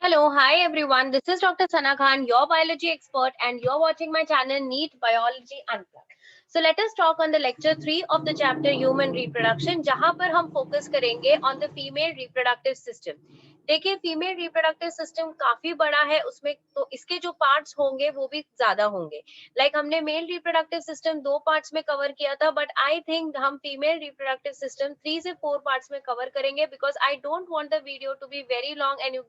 Hello, hi everyone. This is Dr. Sana Khan, your biology expert, and you're watching my channel NEET Biology Unplugged. So let us talk on the lecture 3 of the chapter Human Reproduction, जहां पर हम focus करेंगे on the female reproductive system. देखिए female reproductive system काफी बड़ा है, उसमें तो इसके जो पार्ट्स होंगे वो भी ज्यादा होंगे. हमने मेल रिप्रोडक्टिव सिस्टम 2 पार्ट्स में कवर किया था, बट आई थिंक हम फीमेल रिप्रोडक्टिव सिस्टम 3 से 4 पार्ट्स में कवर करेंगे, because I don't want the video to be very long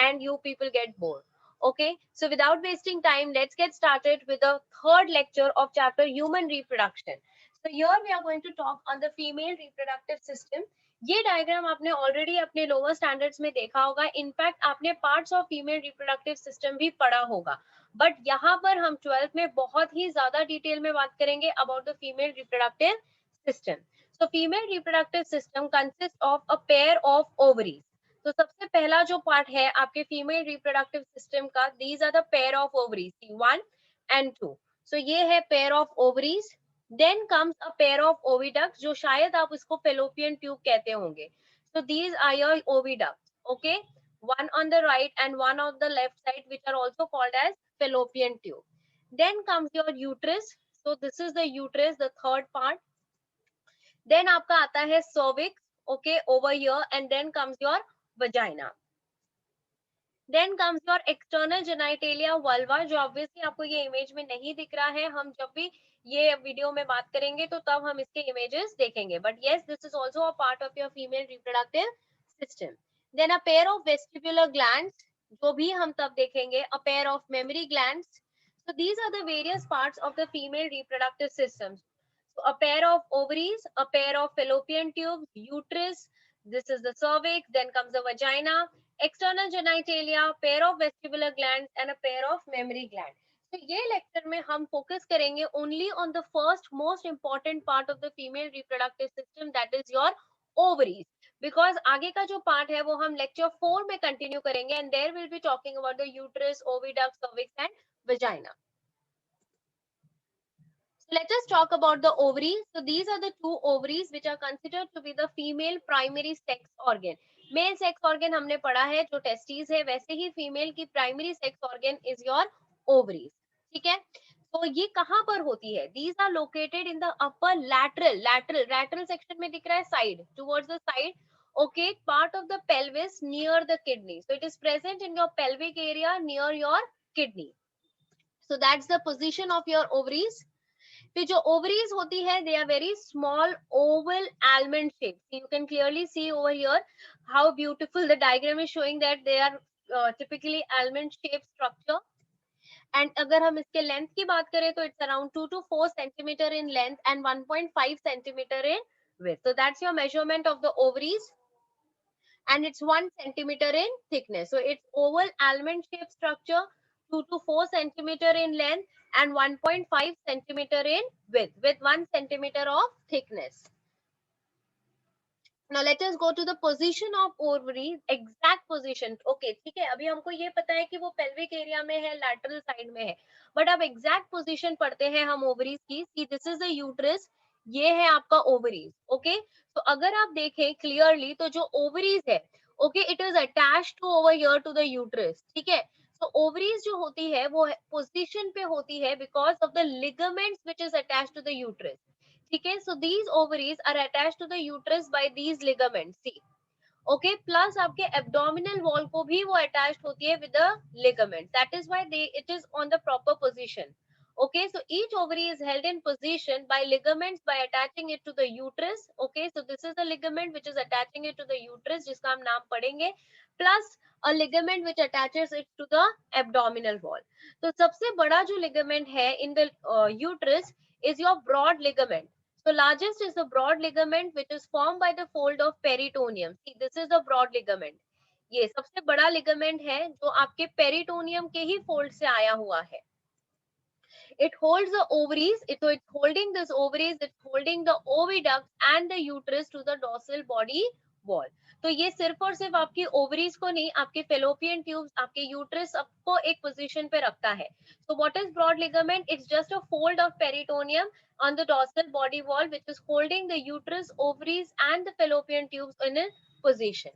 and you people get bored. Okay, so without wasting time, let's get started with the third lecture of chapter Human Reproduction. So here we are going to talk on the female reproductive system. ये diagram आपने already अपने lower standards में देखा होगा, in fact आपने parts of female reproductive system भी पढ़ा होगा, बट यहाँ पर हम 12th में बहुत ही ज्यादा डिटेल में बात करेंगे about the female reproductive system. So female reproductive system consist of a pair of ovaries. तो सबसे पहला जो पार्ट है आपके फीमेल रिप्रोडक्टिव सिस्टम का, these are the pair of ovaries, 1 and 2. So ये है pair of ovaries. Then comes a pair of oviduct, जो शायद आप इसको फेलोपियन ट्यूब कहते होंगे. So these are your oviduct. Okay, one on the right and one on the left side, which are also called as fallopian tube. Then comes your uterus. So this is the uterus, the third part. Then आपका आता है cervix, okay, over here, and then comes your vagina. Then comes your external genitalia vulva, जो obviously आपको ये image में नहीं दिख रहा है. हम जब भी ये वीडियो में बात करेंगे तो तब हम इसके इमेजेस देखेंगे, but yes, this is also a part of your female reproductive system. Then a pair of vestibular glands, जो भी हम तब देखेंगे. A pair of mammary glands. So these are the various parts of the female reproductive system. So a pair of ovaries, a pair of fallopian tubes, uterus, this is the cervix, then comes the vagina, external genitalia, pair of vestibular glands and a pair of mammary gland. तो ये lecture में हम focus करेंगे only on the first most important part of the female reproductive system, that is your ovaries. Because आगे का जो part है वो हम लेक्चर 4 में कंटिन्यू करेंगे, and there will be talking about the uterus, oviduct, cervix and vagina. So let us talk about the ovaries. So these are the two ovaries which are considered to be the female primary sex organ. Male sex organ हमने पढ़ा है जो testis है, वैसे ही female की primary sex organ is your ovaries. ठीक है, तो ये कहाँ पर होती है? These are located in the upper lateral section में दिख रहा है, side, towards the side. Okay, part of the pelvis near the kidney. So it is present in your pelvic area near your kidney. So that's the position of your ovaries. फिर जो ovaries होती है, they are very small oval almond shape. You can clearly see over here how beautiful the diagram is showing that they are typically almond shaped structure. And अगर हम इसके length की बात करें तो it's around 2 to 4 centimeter in length and 1.5 centimeter in width. So that's your measurement of the ovaries, and it's 1 centimeter in thickness. So it's oval almond shaped structure, 2 to 4 centimeter in length and 1.5 centimeter in width with 1 centimeter of thickness. Now let us go to the position of ovaries, exact position. Okay, ठीक है, अभी हमको ये पता है कि वो pelvic area में है, lateral side में है, but अब exact position पढ़ते हैं हम ovaries की. See, this is the uterus, ये है आपका ovaries. Okay, तो अगर आप देखें clearly तो जो ovaries है, okay, it is attached to over here to the uterus. ठीक है, तो ovaries जो होती है वो position पे होती है because of the ligaments which is attached to the uterus. ठीक है, so these ovaries are attached to the uterus by these ligaments. See, okay, plus आपके abdominal wall को भी वो attached होती है with the ligaments. That is why it is on the proper position. Okay, so each ovary is held in position by ligaments by attaching it to the uterus. Okay, so this is the ligament which is attaching it to the uterus, जिसका हम नाम पढ़ेंगे, plus a ligament which attaches it to the abdominal wall. तो सबसे बड़ा जो ligament है in the uterus is your broad ligament. So largest is the broad ligament which is formed by the fold of peritoneum. See, this is the broad ligament. ये सबसे बड़ा ligament है जो आपके peritoneum के ही fold से आया हुआ है. It holds the ovaries. So it's holding this ovaries. It's holding the oviduct and the uterus to the dorsal body wall. तो ये सिर्फ और सिर्फ आपकी ओवरीज को नहीं, आपके फेलोपियन ट्यूब्स, आपके यूट्रस, सबको एक पोजीशन पे रखता है. So what is broad ligament? It's just a fold of peritoneum on the dorsal body wall which is holding the uterus, ovaries and the fallopian tubes in a position.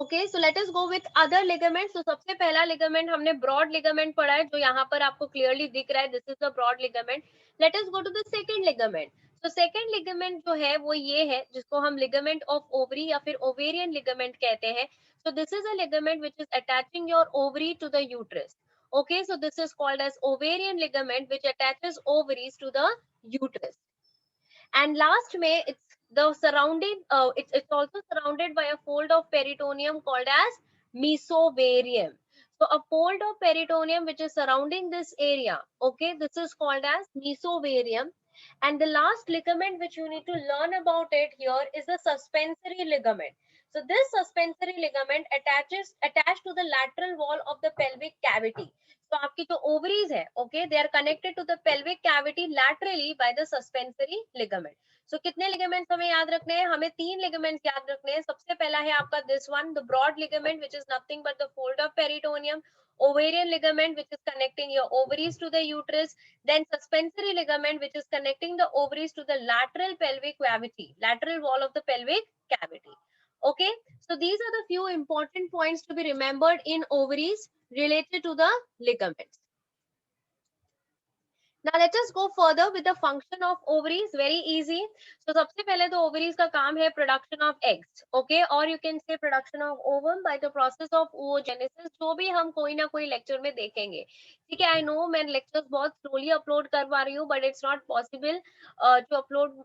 Okay, so let us go with other ligament. तो सबसे पहला ligament हमने broad ligament पढ़ा है, जो यहाँ पर आपको क्लियरली दिख रहा है, this is the broad ligament. Let us go to the second ligament. तो सेकंड लिगामेंट जो है वो ये है, जिसको हम लिगामेंट ऑफ ओवरी या फिर ओवेरियन लिगामेंट कहते हैं। So this is a ligament which is attaching your ovary to the uterus. Okay, so this is called as ovarian ligament which attaches ovaries to the uterus. And last में it's the surrounding it's also surrounded by a fold of peritoneum called as mesovarium. So a fold of peritoneum which is surrounding this area, okay, this is called as mesovarium. And the last ligament which you need to learn about it here is the suspensory ligament. So this suspensory ligament attached to the lateral wall of the pelvic cavity. तो आपकी जो ovaries है, okay, they are connected to the pelvic cavity laterally by the suspensory ligament. So कितने ligaments हमें याद रखने हैं? हमें 3 लिगामेंट्स याद रखने हैं। सबसे पहला है आपका this one, the broad ligament which is nothing but the fold of peritoneum, ovarian ligament which is connecting your ovaries to the uterus, then suspensory ligament which is connecting the ovaries to the lateral pelvic cavity, lateral wall of the pelvic cavity. Okay, so these are the few important points to be remembered in ovaries related to the ligaments. Now let us go further with the function of ovaries. Very easy. So सबसे पहले तो ovaries का काम है production of eggs, okay, or you can say production of ovum by the process of oogenesis, जो भी हम कोई ना कोई lecture में देखेंगे, ठीक है। I know मैं lectures बहुत slowly upload कर पा रही हूँ, but it's not possible to upload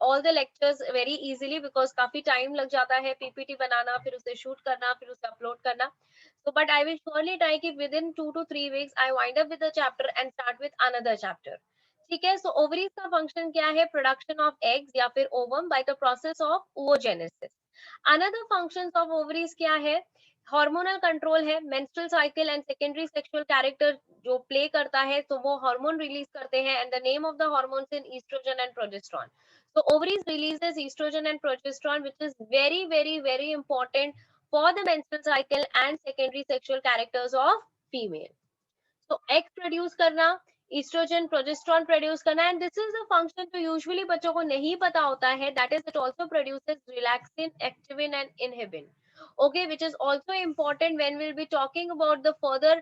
all the lectures very easily because काफी time लग जाता है PPT बनाना, फिर उसे shoot करना, फिर उसे upload करना। So, but I will surely try कि within 2 to 3 weeks I wind up with the chapter and start with another chapter. ठीक है। So ovaries का function क्या है? Production of eggs या फिर ovum by the process of oogenesis. Another functions of ovaries क्या है? Hormonal control है, menstrual cycle and secondary sexual character जो play करता है, तो वो hormone release करते हैं, and the name of the hormones in estrogen and progesterone. So ovaries releases estrogen and progesterone, which is very very very important for the menstrual cycle and secondary sexual characters of female. So egg produce करना, estrogen, progesterone produce करना, and this is the function जो usually बच्चों को नहीं पता होता है, that is it also produces relaxin, activin and inhibin. Okay, which is also important when we'll be talking about the further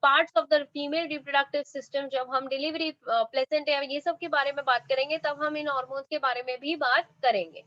parts of the female reproductive system. जब हम delivery, placenta ये सब के बारे में बात करेंगे, तब हम इन hormones के बारे में भी बात करेंगे.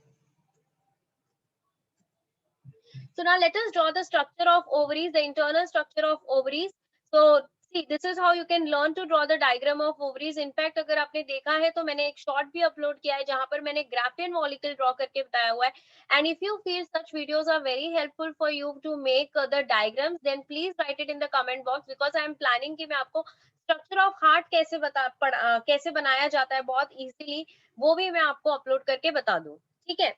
So now let us draw the structure of ovaries, the internal structure of ovaries. So see, this is how you can learn to draw the diagram of ovaries. In fact, अगर आपने देखा है तो मैंने एक short भी upload किया है जहाँ पर मैंने Graafian follicle draw करके बताया हुआ है. And if you feel such videos are very helpful for you to make the diagrams, then please write it in the comment box because I am planning कि मैं आपको structure of heart कैसे बनाया जाता है बहुत easily, वो भी मैं आपको upload करके बता दूँ. ठीक है.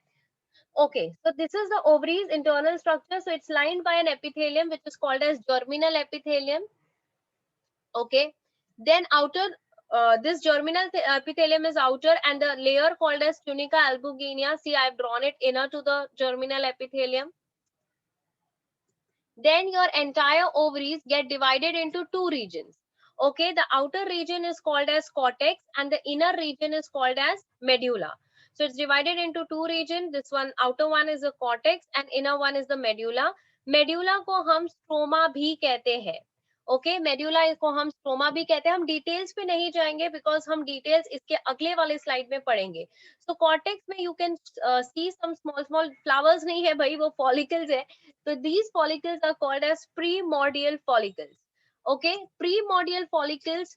Okay, so this is the ovaries internal structure. So it's lined by an epithelium which is called as germinal epithelium. Okay, then outer, this germinal epithelium is outer, and the layer called as tunica albuginea. See, I've drawn it inner to the germinal epithelium. Then your entire ovaries get divided into 2 regions. Okay, the outer region is called as cortex and the inner region is called as medulla. So it's divided into 2 regions. This one, outer one is the cortex and inner one is the medulla. Medulla को हम stroma भी कहते हैं. Okay, medulla को हम stroma भी कहते हैं. हम डिटेल्स पे नहीं जाएंगे बिकॉज हम डिटेल्स इसके अगले वाले स्लाइड में पढ़ेंगे. सो कॉर्टेक्स में you can see some small small flowers, नहीं है भाई, वो फॉलिकल्स है. So these follicles are called as primordial follicles. Okay, primordial follicles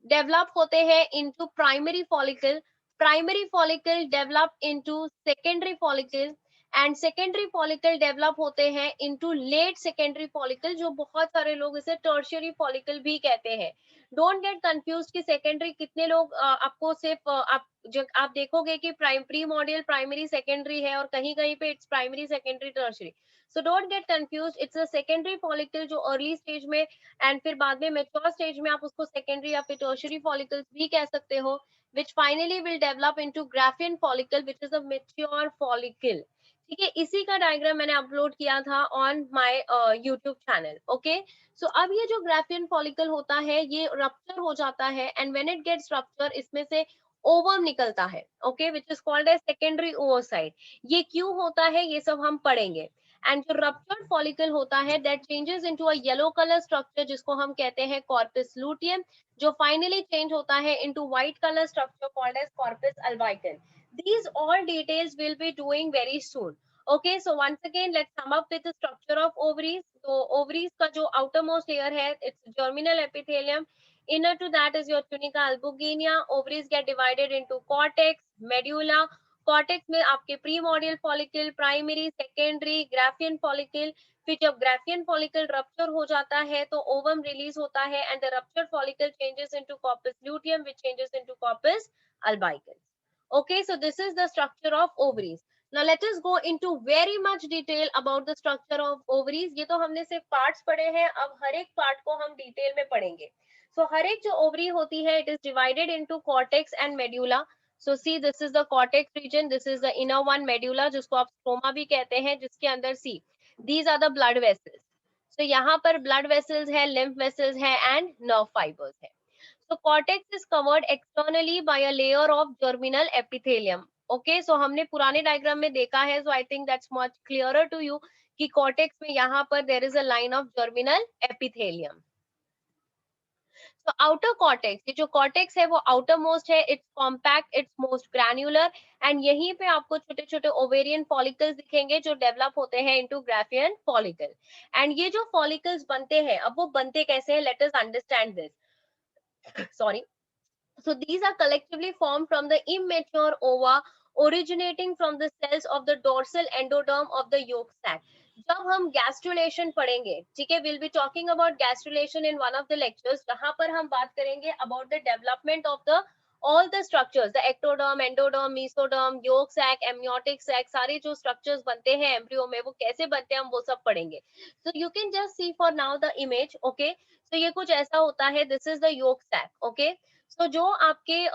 develop होते हैं into primary follicle. Primary follicle develop into secondary follicle and secondary follicle develop होते हैं into late secondary follicle, जो बहुत सारे लोग इसे tertiary follicle भी कहते हैं. Don't get confused कि secondary कितने लोग आपको सिर्फ आप देखोगे कि primordial primary secondary है और कहीं कहीं पे it's primary secondary tertiary. So don't get confused, it's a secondary follicle जो early stage में and फिर बाद में mature stage में आप उसको secondary या फिर tertiary follicles भी कह सकते हो, which finally will develop into Graafian follicle which is a mature follicle. ठीक है, इसी का डायग्राम मैंने अपलोड किया था on my YouTube channel. Okay, so अब ये जो ग्राफियन फॉलिकल होता है ये रप्चर हो जाता है and when it gets rupture इसमें से ओवम निकलता है. Okay, which is called as secondary ovocyte. ये क्यों होता है ये सब हम पढ़ेंगे. एंड जो रप्चर्ड फॉलिकल होता है that changes into a yellow colour structure जिसको हम कहते हैं कॉर्पस लूटियम, जो फाइनली चेंज होता है into white colour structure called as corpus albicans. These all details we'll be doing very soon. Okay, so once again let's sum up with the structure of ovaries. So ovaries का जो outermost layer है it's germinal epithelium. Inner to that is your tunica albuginea. Ovaries get divided into cortex, medulla. Cortex में आपके primordial follicle, primary, secondary, Graafian follicle. फिर जब Graafian follicle rupture हो जाता है तो ओवम रिलीज होता है and the ruptured follicle changes into corpus luteum which changes into corpus albicans. Okay, so this is the structure of ovaries. Now let us go into very much detail about the structure of ovaries. ये तो हमने सिर्फ parts पढ़े हैं, अब हर एक part को हम detail में पढ़ेंगे. So हर एक जो ovary होती है it is divided into cortex and medulla. So see, this is the cortex region, this is the inner one, medulla जिसको आप stroma भी कहते हैं, जिसके अंदर see these are the blood vessels. So यहाँ पर blood vessels है, lymph vessels है and nerve fibers है. So cortex is covered externally by a layer of germinal epithelium. Okay, so हमने पुराने डायग्राम में देखा है, so I think that's much clearer to you कि cortex में यहाँ पर there is a line of germinal epithelium. So outer cortex, ये जो cortex है वो outermost है, it's compact, it's most granular and यहीं पे आपको छोटे छोटे ovarian follicles दिखेंगे जो develop होते हैं into Graafian follicle. And ये जो follicles बनते हैं, अब वो बनते कैसे हैं? Let us understand this. Sorry. So these are collectively formed from the immature ova originating from the cells of the dorsal endoderm of the yolk sac. जब हम gastrulation पढ़ेंगे, ठीक है, we'll be talking about gastrulation in one of the lectures, जहां पर हम बात करेंगे about the development of the all the structures, the ectoderm, endoderm, mesoderm, yolk sac, amniotic sac, सारे जो structures बनते हैं embryo में वो कैसे बनते हैं हम वो सब पढ़ेंगे. So you can just see for now the image, okay? So ये कुछ ऐसा होता है, this is the yolk sac, okay? So जो आपके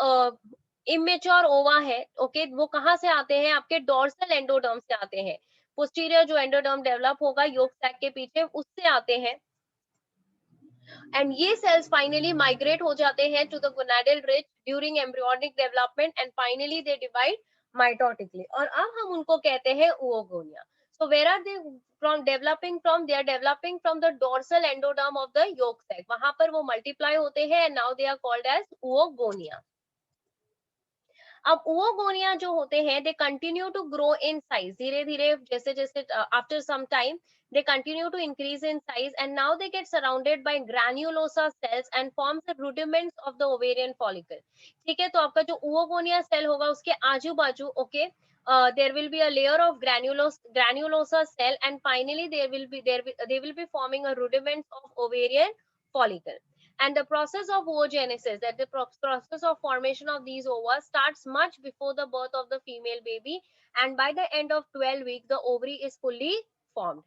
इमेच्योर ओवा है, ओके, वो कहाँ से आते हैं? आपके डोर्सल एंडोडर्म से आते हैं. पोस्टीरियर जो एंडोडर्म डेवलप होगा योक सैक के पीछे, उससे आते हैं. एंड ये सेल्स फाइनली माइग्रेट हो जाते हैं to the gonadal ridge during embryonic development and finally they divide mitotically. और अब हम उनको कहते हैं oogonia. So where are they from developing from? They are developing from the dorsal endoderm of the yolk sac. वहां पर वो multiply होते हैं and now they are called as oogonia. अब oogonia जो होते हैं they continue to grow in size. धीरे धीरे जैसे जैसे after some time they continue to increase in size and now they get surrounded by granulosa cells and forms the rudiments of the ovarian follicle. ठीक है, तो आपका जो oogonia cell होगा उसके आजू बाजू, okay, there will be a layer of granulosa cell and finally they will be forming a rudiment of ovarian follicle. And the process of oogenesis, that the process of formation of these ova starts much before the birth of the female baby and by the end of 12 weeks the ovary is fully formed.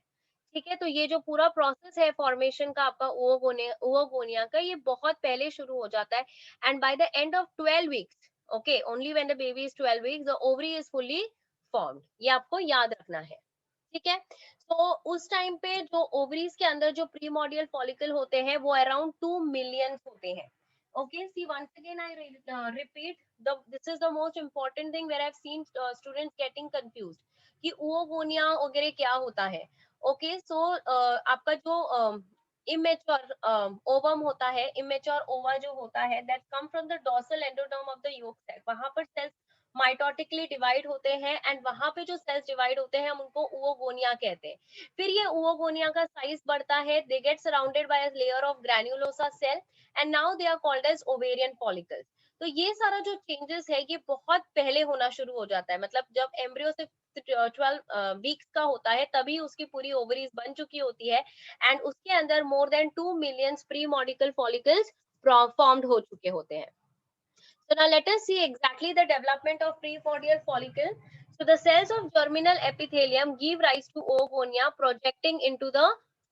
ठीक है, तो ये जो पूरा process है formation का आपका oogonia का, ये बहुत पहले शुरू हो जाता है and by the end of 12 weeks, okay, only when the baby is 12 weeks the ovary is fully formed. ये आपको याद रखना है, ठीक है. तो उस टाइम पे जो ओवरीज के अंदर जो प्रीमोडियल फॉलिकल होते हैं वो अराउंड 2 मिलियन होते हैं. Okay, see once again I repeat, this is the most important thing where I've seen students getting confused कि oogonia वगैरह क्या होता है. ओके, सो आपका जो इमेच्योर ओवम होता है, इमेच्योर ओवा जो होता है that come from the dorsal endoderm of the yolk sac. वहां पर सेल्स माइटोटिकली डिवाइड होते हैं एंड वहां पे जो सेल्स डिवाइड होते हैं हम उनको oogonia कहते हैं. फिर ये oogonia का साइज बढ़ता है, they get surrounded by a layer of granulosa cell and now they are called as ovarian follicles. तो ये सारा जो चेंजेस है ये बहुत पहले होना शुरू हो जाता है, मतलब जब एम्ब्रियो से 12 वीक्स का होता है तभी उसकी पूरी ओवरीज बन चुकी होती है एंड उसके अंदर more than 2 million primordial follicles formed हो चुके होते हैं. So now let us see exactly the development of premordial follicle. So the cells of germinal epithelium give rise to oogonia projecting into the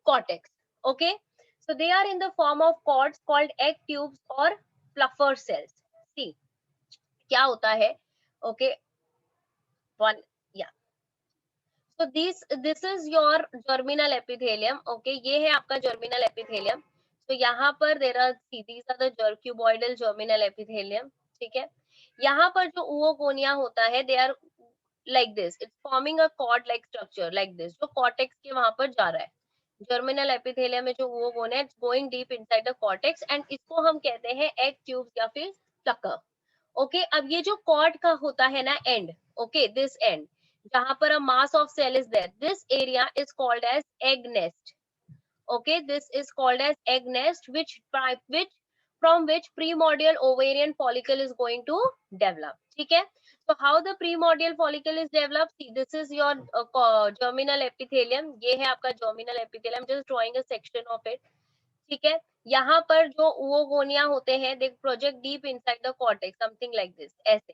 cortex. Okay, so they are in the form of cords called egg tubes or fluffer cells. See क्या होता है, okay, one, yeah. So this is your germinal epithelium. Okay, ये है आपका germinal epithelium. So यहाँ पर there are, see, these are the cuboidal germinal epithelium. ठीक है, यहाँ पर जो oogonia होता है they are like this, it's forming a cord like structure like this, जो cortex के वहां पर जा रहा है, जर्मिनल एपिथेलियम में जो oogonia है, going deep inside the cortex, and इसको हम कहते हैं एग ट्यूब्स या फिर प्लकर। ओके, अब ये जो कॉर्ड का होता है ना एंड, ओके दिस एंड जहां पर a mass of cell is there, this area is called as egg nest. Okay, this is called as egg nest, which from which primordial ovarian follicle is going to develop. ठीक है, so how the primordial follicle is developed? See, this is your germinal epithelium, ये है आपका germinal epithelium, just drawing a section of it. ठीक है, यहाँ पर जो oogonia होते हैं, they project deep inside the cortex, something like this, ऐसे।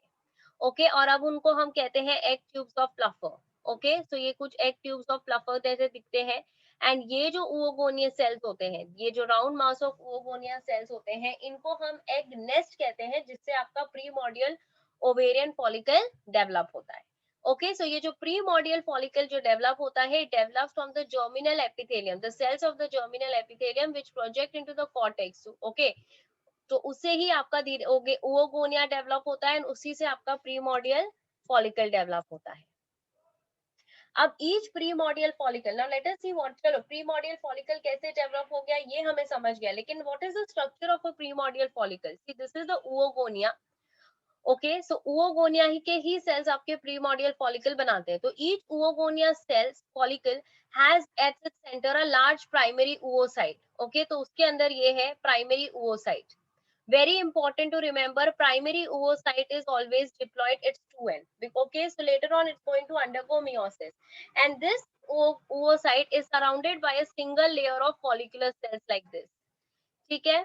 ओके, और अब उनको हम कहते हैं egg tubes of प्लफर। Okay, so ये कुछ एग ट्यूब्स ऑफ प्लफर जैसे दिखते हैं, एंड ये जो oogonia सेल्स होते हैं, ये जो round mass of oogonia cells होते हैं, इनको हम एग नेस्ट कहते हैं, जिससे आपका प्रीमोर्डियल ओवेरियन फॉलिकल डेवलप होता है। ओके, सो ये जो प्रीमोर्डियल फॉलिकल जो डेवलप होता है, it develops from the germinal epithelium, the cells of the germinal epithelium which project into the cortex. Okay, तो उससे ही आपका धीरे oogonia डेवलप होता है, एंड उसी से आपका प्रीमोर्डियल फॉलिकल डेवलप होता है। अब each primordial follicle, now let us see what, चलो प्रीमोर्डियल फॉलिकल कैसे डेवलप हो गया ये हमें समझ गया, लेकिन what is the structure of a primordial follicle? See, this is the oogonia। Okay, so oogonia ही के ही सेल्स आपके प्रीमोर्डियल फॉलिकल बनाते हैं। तो each oogonia cells follicle has at its centre a large primary oocyte। Okay, तो उसके अंदर ये है primary oocyte। Very important to remember, primary oocyte is always diploid, it's 2n. Okay, so later on it's going to undergo meiosis, and this oocyte is surrounded by a single layer of follicular cells like this. ठीक है,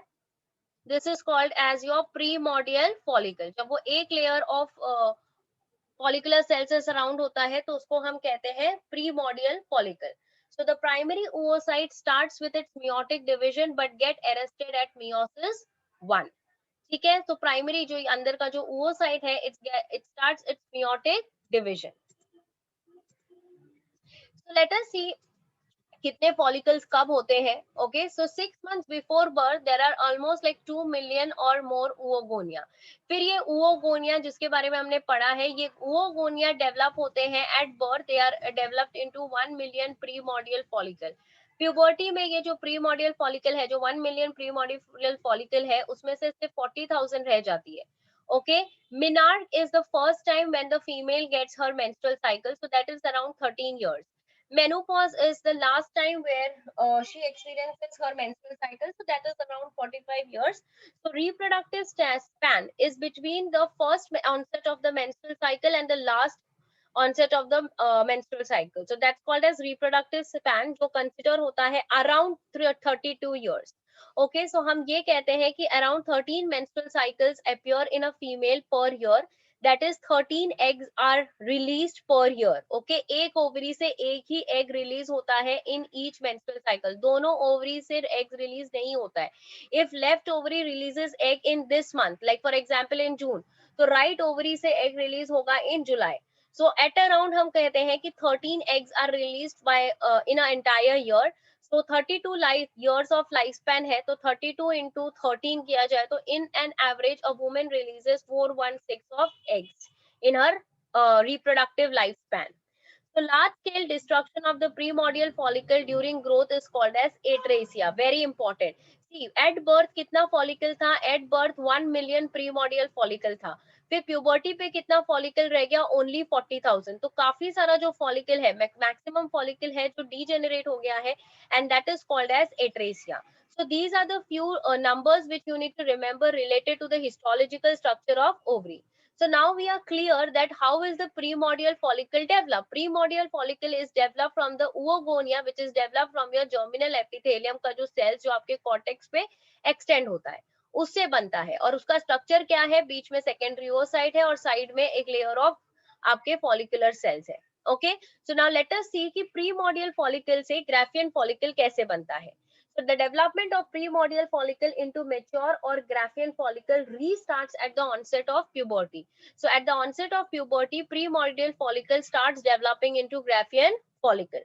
this is called as your primordial follicle। जब वो एक layer of follicular cells से surround होता है, तो उसको हम कहते हैं primordial follicle। So the primary oocyte starts with its meiotic division but get arrested at meiosis 1। ठीक है, तो प्राइमरी जो अंदर का जो oocyte है, it starts its meiotic division। So let us see कितने फॉलिकल्स कब होते हैं। Okay, so 6 months before birth there are almost like 2 million और मोर oogonia। फिर ये oogonia जिसके बारे में हमने पढ़ा है, ये oogonia डेवलप होते हैं at birth, they are developed into 1 million primordial follicle. Puberty में ये जो प्रीमोर्डियल फॉलिकल है, जो 1 million प्रीमोर्डियल फॉलिकल है, उसमें से सिर्फ 40,000 रह जाती है। Okay, menarche is the first time when the female gets her menstrual cycle, so that is around 13 years। Menopause is the last time where she experiences her menstrual cycle, so that is around 45 years। So reproductive span is between the first onset of the menstrual cycle and the last onset of the menstrual cycle, so that's called as reproductive span, जो consider होता है around 32 years। Okay, so हम ये कहते हैं कि around 13 menstrual cycles appear in a female per year, that is 13 eggs are released per year। Okay, एक ovary से एक ही एग रिलीज होता है in each menstrual cycle, दोनों ओवरी से एग रिलीज नहीं होता है। if left ovary releases egg in this month, like for example in June, तो right ovary से egg release होगा in July। So at around हम कहते हैं कि 13 eggs are released by in an entire year। So 32 years of lifespan है, तो 32 into 13 किया जाए तो in an average a woman releases 416 of eggs in her reproductive lifespan। So large scale destruction of the primordial follicle during growth is called as atresia। Very important। See, at birth कितना follicle था? At birth 1 million primordial follicle था। फिर puberty पे कितना follicle रह गया? Only 40,000। तो काफी सारा जो फॉलिकल है, मैक्सिमम फॉलिकल है जो डीजेनरेट हो गया है, and that is called as atresia. So these are the few numbers which you need to remember related to the histological structure of ovary। So now we are clear that how is the primordial follicle developed? Primordial follicle is developed from the oogonia, which is developed from your germinal epithelium का जो cells जो आपके cortex पे extend होता है, उससे बनता है। और उसका स्ट्रक्चर क्या है? बीच में सेकेंडरी oocyte है और साइड में एक लेयर ऑफ आपके फॉलिकुलर सेल्स है। Okay, so now let us see कि प्रीमोर्डियल फॉलिकल से ग्राफियन फॉलिकल कैसे बनता है। So the development of primordial follicle into mature or Graafian follicle restarts at the onset of puberty। So at the onset of puberty, primordial follicle starts developing into Graafian follicle।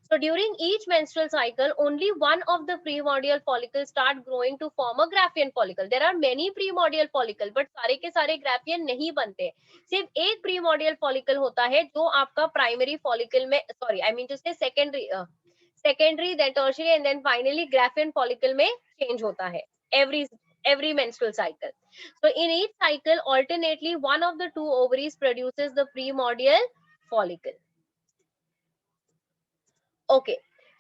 So during each menstrual cycle, only one of the primordial follicles start growing to form a Graafian follicle. There are many primordial follicle, but सारे के सारे Graafian नहीं बनते. सिर्फ एक primordial follicle होता है जो आपका primary follicle में, sorry, I mean to say secondary, then tertiary, and then finally Graafian follicle में change होता है. Every menstrual cycle. So in each cycle, alternately, one of the two ovaries produces the primordial follicle. Okay,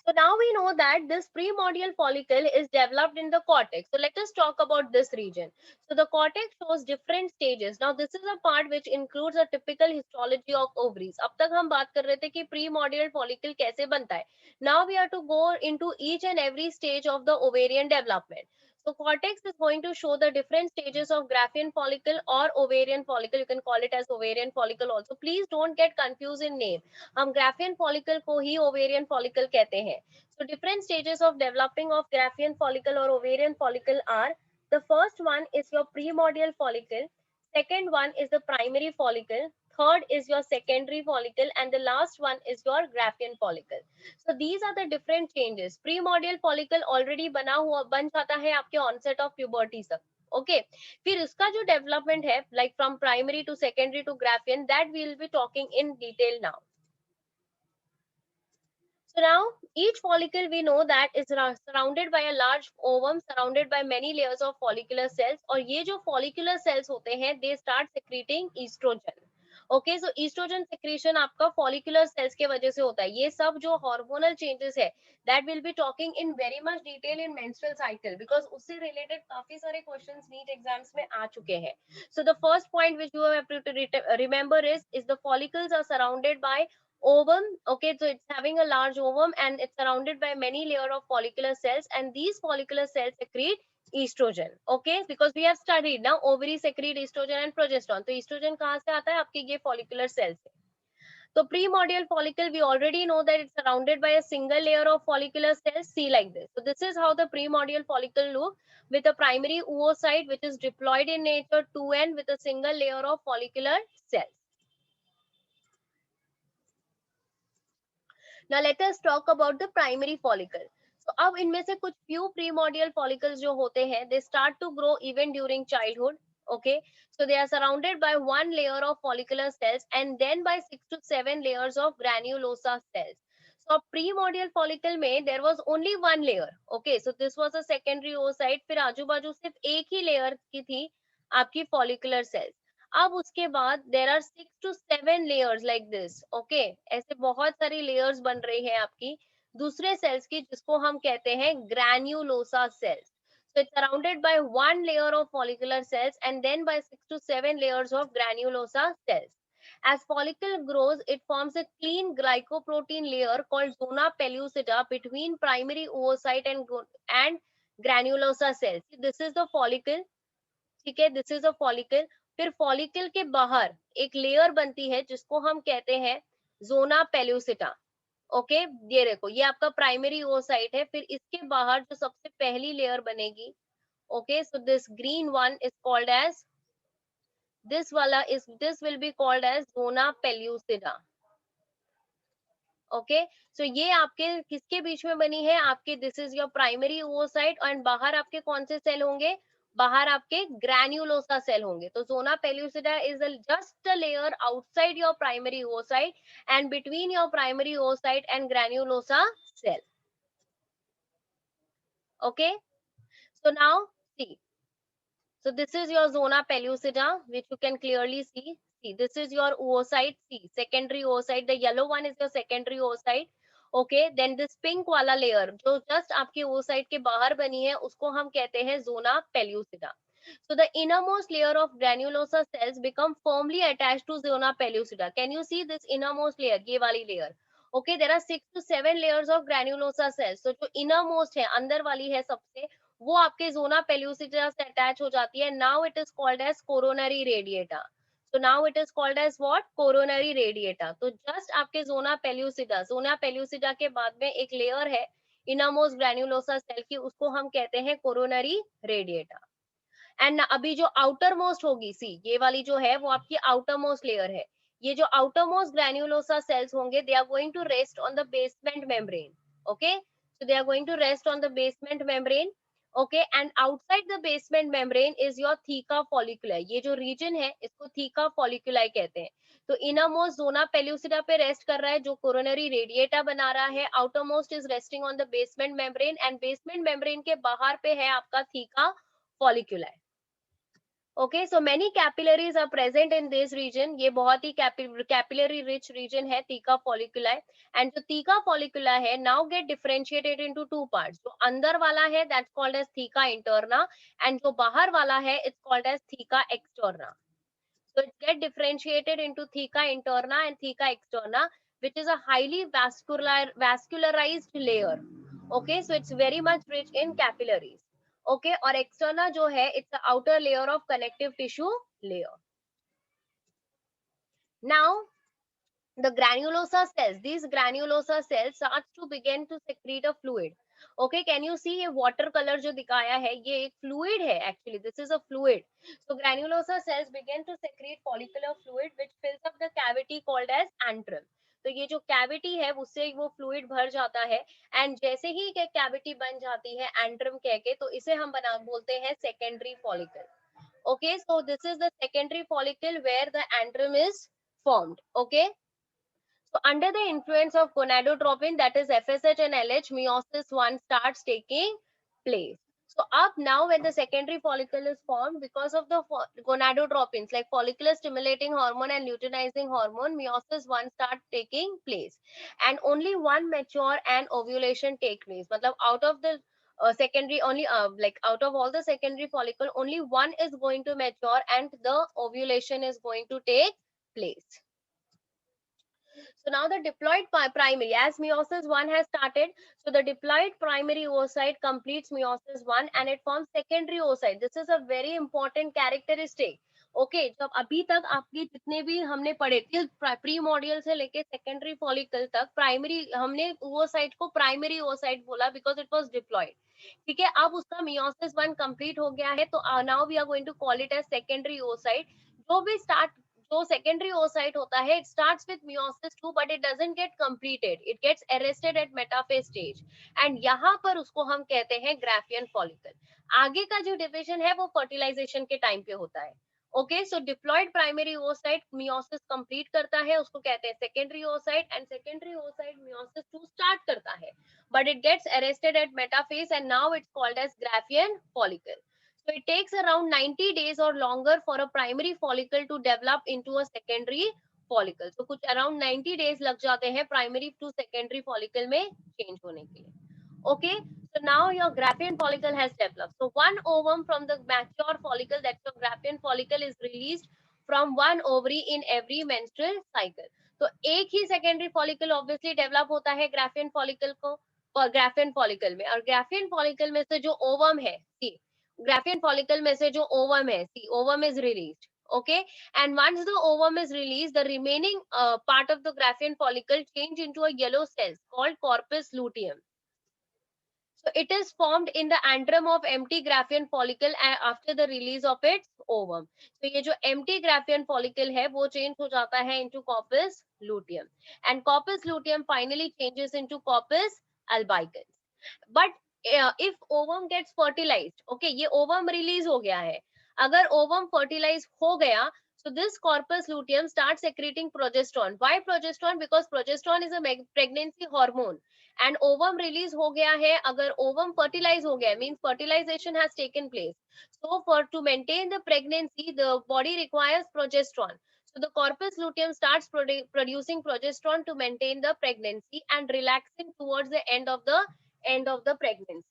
so now we know that this primordial follicle is developed in the cortex. So let us talk about this region. So the cortex shows different stages. Now this is a part which includes a typical histology of ovaries. अब तक हम बात कर रहे थे कि primordial follicle कैसे बनता है. Now we are to go into each and every stage of the ovarian development. So cortex is going to show the different stages of Graafian follicle or ovarian follicle. You can call it as ovarian follicle also. Please don't get confused in name. हम Graafian follicle को ही ovarian follicle कहते हैं. So different stages of developing of Graafian follicle or ovarian follicle are: the first one is your primordial follicle, second one is the primary follicle, third is your secondary follicle, and the last one is your Graafian follicle. So these are the different changes. Primordial follicle already बन जाता है आपके onset of puberty तक. Okay, फिर उसका जो development है, like from primary to secondary to Graafian, that we will be talking in detail now. So now each follicle we know that is surrounded by a large ovum surrounded by many layers of follicular cells, और ये जो follicular cells होते हैं they start secreting estrogen. Okay, so estrogen secretion आपका follicular cells के वजह से होता है. ये सब जो hormonal changes है that will be talking in very much detail in menstrual cycle, because उससे related काफी सारे questions NEET exams में आ चुके हैं. So the first point which you have to remember is the follicles are surrounded by ovum. Okay, so it's having a large ovum and it's surrounded by many layer of follicular cells, and these follicular cells secrete estrogen. Okay, because we have studied now ovary secrete estrogen and progesterone. तो estrogen कहाँ से आता है? आपके ये follicular cells से. So primordial follicle, we already know that it's surrounded by a single layer of follicular cells. See like this. So this is how the primordial follicle look, with a primary oocyte which is diploid in nature, 2n, with a single layer of follicular cells. Now let us talk about the primary follicle. So अब इनमें से कुछ few primordial follicles जो होते हैं, they start to grow even during childhood. Okay, so they are surrounded by one layer of follicular cells and then by 6 to 7 layers of granulosa cells. So primordial follicle में there was only one layer. Okay, so this was a secondary oocyte. फिर आजू बाजू सिर्फ एक ही layer की थी आपकी follicular cells. अब उसके बाद there are 6 to 7 layers like this. Okay, ऐसे बहुत सारी लेयर्स बन रही है आपकी दूसरे सेल्स की, जिसको हम कहते हैं granulosa cells. So it's surrounded by one layer of follicular cells and then by 6 to 7 layers of granulosa cells. As follicle grows, it forms a clean glycoprotein layer called zona pellucida between primary oocyte and granulosa cells. This is the follicle. ठीक है, this is a follicle. फिर follicle के बाहर एक layer बनती है जिसको हम कहते हैं जोना पेल्यूसिटा. ओके, ये देखो, ये आपका प्राइमरी oocyte है. फिर इसके बाहर जो सबसे पहली लेयर बनेगी, okay, so this green one is called as, this will be called as zona pellucida. Okay, so ये आपके किसके बीच में बनी है? आपके this is your primary oocyte, and बाहर आपके कौन से सेल होंगे? बाहर आपके ग्रैन्युलोसा सेल होंगे. तो zona pellucida is just a layer outside your primary oocyte and between your primary oocyte and granulosa cell. Okay, so now see, so this is your zona pellucida, which you can clearly see. See, this is your oocyte. See, secondary oocyte. The yellow one is your secondary oocyte. Okay, then this pink वाला layer जो just आपके oocyte के बाहर बनी है, उसको हम कहते हैं zona pellucida. So the innermost layer of granulosa cells become firmly attached to zona pellucida. Can you see this innermost layer? ये वाली layer. Okay, there are 6 to 7 layers of granulosa cells. So जो innermost है, अंदर वाली है सबसे, वो आपके जोना पेल्यूसिडा से अटैच हो जाती है. Now it is called as coronary radiata. So now it is called as what? Coronary radiata. तो जस्ट आपके जोना पेल्यूसिडा के बाद में एक लेयर है इनरमोस्ट ग्रैन्युलोसा सेल की, उसको हम कहते हैं कोरोनरी रेडिएटा. एंड अभी जो आउटर मोस्ट होगी, सी, ये वाली जो है वो आपकी आउटर मोस्ट लेयर है. ये जो outermost granulosa cells होंगे, they are going to rest on the basement membrane. Okay, so they are going to rest on the basement membrane. Okay, and outside the basement membrane is your theca folliculi. ये जो region है इसको theca folliculi कहते हैं. तो innermost zona pellucida पे rest कर रहा है, जो coronary radiata बना रहा है. outermost is resting on the basement membrane, and basement membrane के बाहर पे है आपका theca folliculi. Okay, so many capillaries are present in this region. ये बहुत ही capillary rich region है theca folliculi, and जो theca folliculi है now get differentiated into two parts. जो अंदर वाला है that's called as theca interna, and जो बाहर वाला है it's called as theca externa. So it get differentiated into theca interna and theca externa, which is a highly vascularized layer. Okay, so it's very much rich in capillaries. Okay, और externa जो है it's the outer layer of connective tissue layer. Now the granulosa cells, these granulosa cells starts to begin to secrete a fluid. Okay, can you see ये water color जो दिखाया है ये एक fluid है, actually this is a fluid. So granulosa cells begin to secrete follicular fluid which fills up the cavity called as antrum. तो ये जो cavity है उससे वो fluid भर जाता है, and जैसे ही ये cavity बन जाती है antrum कह के, तो इसे हम बोलते हैं secondary follicle. Okay, so this is the secondary follicle where the antrum is formed. Okay, so under the influence of gonadotropin, that is FSH and LH, meiosis 1 starts taking place. So up now when the secondary follicle is formed, because of the gonadotropins like follicular stimulating hormone and luteinizing hormone, meiosis 1 starts taking place. And only one mature and ovulation take place. Matlab out of the secondary only like out of all the secondary follicle, only one is going to mature and the ovulation is going to take place. So now the diploid primary, as meiosis 1 has started, so the diploid primary oocyte completes meiosis 1 and it forms secondary oocyte. This is a very important characteristic. Okay, जब अभी तक आपके जितने भी हमने पढ़े थे pre module से लेके सेकेंडरी फॉलिकल तक, प्राइमरी हमने oocyte को प्राइमरी oocyte बोला बिकॉज इट वाज डिप्लॉयड. ठीक है, अब उसका meiosis 1 कंप्लीट हो गया है, तो now we are going to call it as secondary oocyte. जो भी जो secondary oocyte होता है, it starts with meiosis 2 but it doesn't get completed, it gets arrested at metaphase stage, and यहाँ पर उसको हम कहते हैं Graafian follicle. आगे का जो division है वो fertilization के टाइम पे होता है. Okay, so diploid primary oocyte meiosis complete करता है, उसको कहते हैं secondary oocyte, and secondary oocyte meiosis 2 start करता है, but it gets arrested at metaphase and now it's called as Graafian follicle. So it takes around 90 days or longer for a primary follicle to develop into a secondary follicle. So कुछ around 90 days लग जाते हैं primary to secondary follicle में change होने के लिए. Okay, so now your Graafian follicle has developed. So one ovum from the mature follicle, that's your Graafian follicle, is released from one ovary in every menstrual cycle. तो एक ही secondary follicle obviously develop होता है Graafian follicle को, Graafian follicle में, और Graafian follicle में से जो ovum है, see, Graafian follicle में से जो ovum है, see, ovum is released. Okay, and once the ovum is released, the remaining part of the Graafian follicle change into a yellow cells called corpus luteum. So it is formed in the antrum of empty Graafian follicle after the release of its ovum. So ये जो empty Graafian follicle है वो change हो जाता है into corpus luteum, and corpus luteum finally changes into corpus albicans. But if ovum gets fertilized, okay, ये ovum release हो गया है, अगर ovum fertilize हो गया, so this corpus luteum starts secreting progesterone. Why progesterone? Because progesterone is a pregnancy hormone, and ovum release हो गया है, अगर ovum fertilize हो गया means fertilization has taken place. So for to maintain the pregnancy, the body requires progesterone. So the corpus luteum starts producing progesterone to maintain the pregnancy and relaxing towards the end of the pregnancy.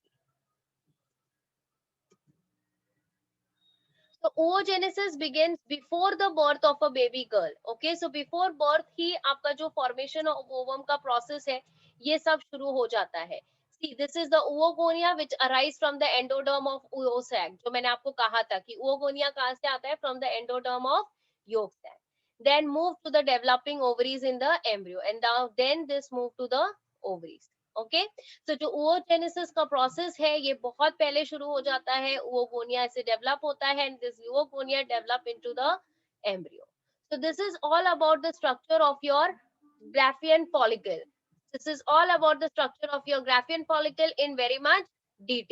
So oogenesis begins before the birth of a baby girl. Okay, so before birth ही आपका जो formation of ovum का process है ये सब शुरू हो जाता है. See, this is the oogonia which arise from the endoderm of yolk sac. जो मैंने आपको कहा था कि oogonia कहाँ से आता है? From the endoderm of yolk sac. Then move to the developing ovaries in the embryo, and now then this move to the ovaries. Okay, तो जो oogenesis का प्रोसेस है ये बहुत पहले शुरू हो जाता है, oogonia से डेवलप होता है, and this oogonia develop into the embryo. So this is all about the structure of your Graafian follicle. This is all about the structure of your Graafian follicle in very much detail.